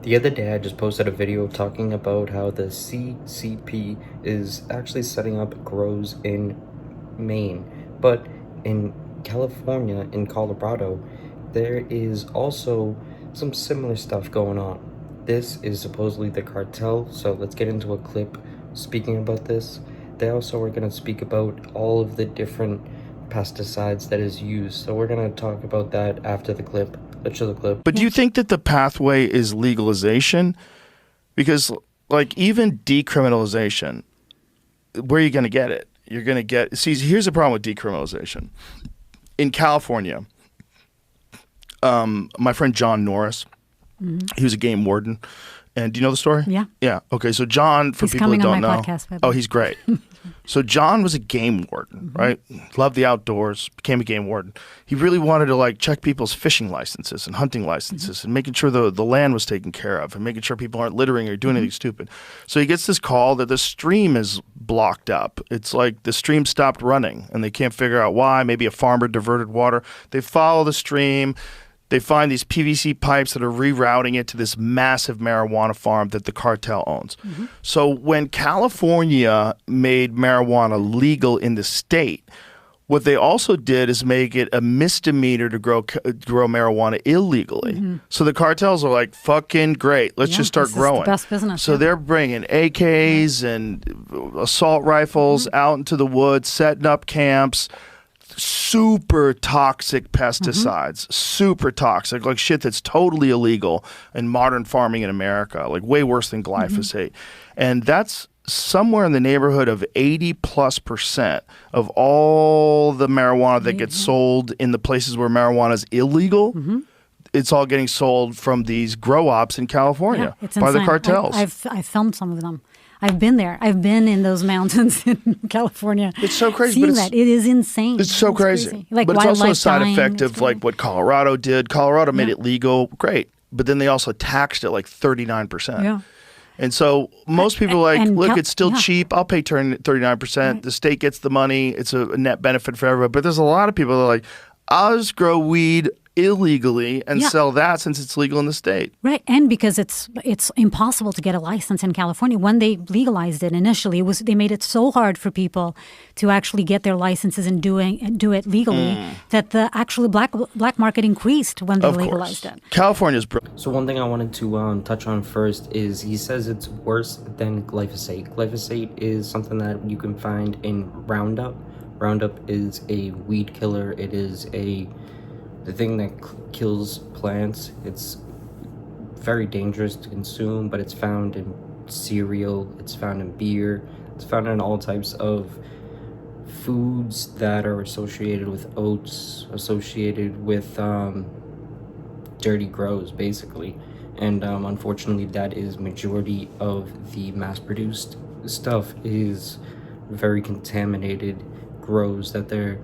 The other day, I just posted a video talking about how the CCP is actually setting up grows in Maine, but in California, in Colorado, there is also some similar stuff going on. This is supposedly the cartel, so let's get into a clip speaking about this. They also are going to speak about all of the different pesticides that is used, so we're going to talk about that after the clip. Let's show the clip. But do you think that the pathway is legalization? Because, like, even decriminalization, where are you going to get it? You're going to get... See, here's the problem with decriminalization. In California, my friend John Norris, he was a game warden. And do you know the story? Yeah. Yeah. Okay, so John, for He's people who don't know... Podcast, by the way. Oh, he's great. So John was a game warden, right? Loved the outdoors, became a game warden. He really wanted to like check people's fishing licenses and hunting licenses and making sure the land was taken care of and making sure people aren't littering or doing anything stupid. So he gets this call that the stream is blocked up. It's like the stream stopped running and they can't figure out why. Maybe a farmer diverted water. They follow the stream. They find these PVC pipes that are rerouting it to this massive marijuana farm that the cartel owns. So when California made marijuana legal in the state, what they also did is make it a misdemeanor to grow marijuana illegally. So the cartels are like, fucking great, let's just start growing. Is the best business. So they're bringing AKs and assault rifles out into the woods, setting up camps. Super toxic pesticides, super toxic, like shit that's totally illegal in modern farming in America, like way worse than glyphosate. And that's somewhere in the neighborhood of 80+% of all the marijuana that gets sold in the places where marijuana is illegal. It's all getting sold from these grow ops in California by the cartels. I've filmed some of them. I've been there. I've been in those mountains in California. It's so crazy. Seeing that. It is insane. It's so crazy. Like, but it's also a side dying, effect of like what Colorado did. Colorado made it legal. Great. But then they also taxed it like 39%. Yeah. And so most people are like, look, it's still cheap. I'll pay 39%. Right. The state gets the money. It's a net benefit for everyone. But there's a lot of people that are like, I'll just grow weed illegally and sell that since it's legal in the state. Right, and because it's impossible to get a license in California. When they legalized it initially, they made it so hard for people to actually get their licenses and do it legally that the actual black market increased when they legalized it. California's So one thing I wanted to touch on first is he says it's worse than glyphosate. Glyphosate is something that you can find in Roundup. Roundup is a weed killer. It is the thing that kills plants. It's very dangerous to consume, but it's found in cereal, it's found in beer, it's found in all types of foods that are associated with oats, associated with dirty grows, basically. And unfortunately, that is majority of the mass-produced stuff is very contaminated grows that they're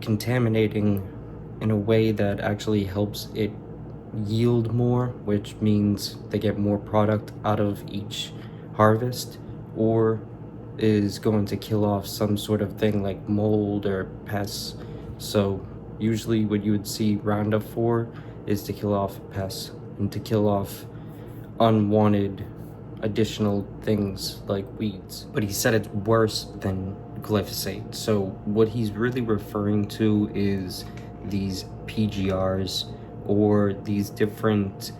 contaminating in a way that actually helps it yield more, which means they get more product out of each harvest, or is going to kill off some sort of thing like mold or pests. So usually what you would see Roundup for is to kill off pests and to kill off unwanted additional things like weeds. But he said it's worse than glyphosate. So what he's really referring to is these PGRs or these different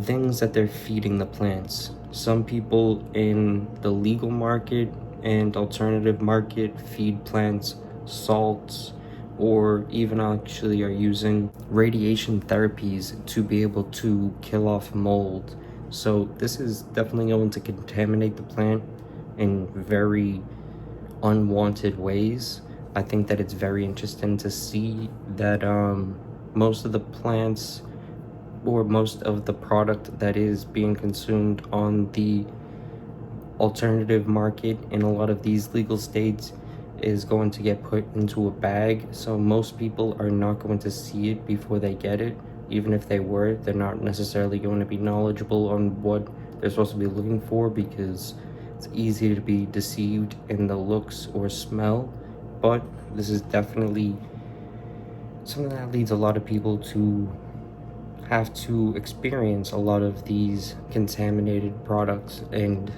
things that they're feeding the plants. Some people in the legal market and alternative market feed plants salts, or even actually are using radiation therapies to be able to kill off mold. So this is definitely going to contaminate the plant in very unwanted ways. I think that it's very interesting to see that most of the plants or most of the product that is being consumed on the alternative market in a lot of these legal states is going to get put into a bag. So most people are not going to see it before they get it. Even if they were, they're not necessarily going to be knowledgeable on what they're supposed to be looking for, because it's easy to be deceived in the looks or smell. But this is definitely something that leads a lot of people to have to experience a lot of these contaminated products. And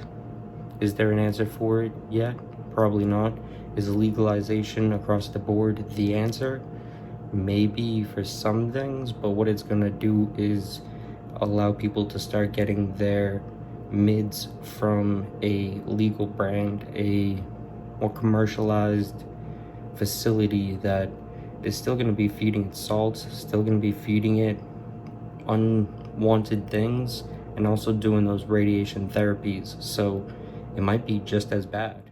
is there an answer for it yet? Probably not. Is legalization across the board the answer? Maybe for some things, but what it's gonna do is allow people to start getting their mids from a legal brand, a more commercialized facility that is still going to be feeding it salt, still going to be feeding it unwanted things, and also doing those radiation therapies. So it might be just as bad.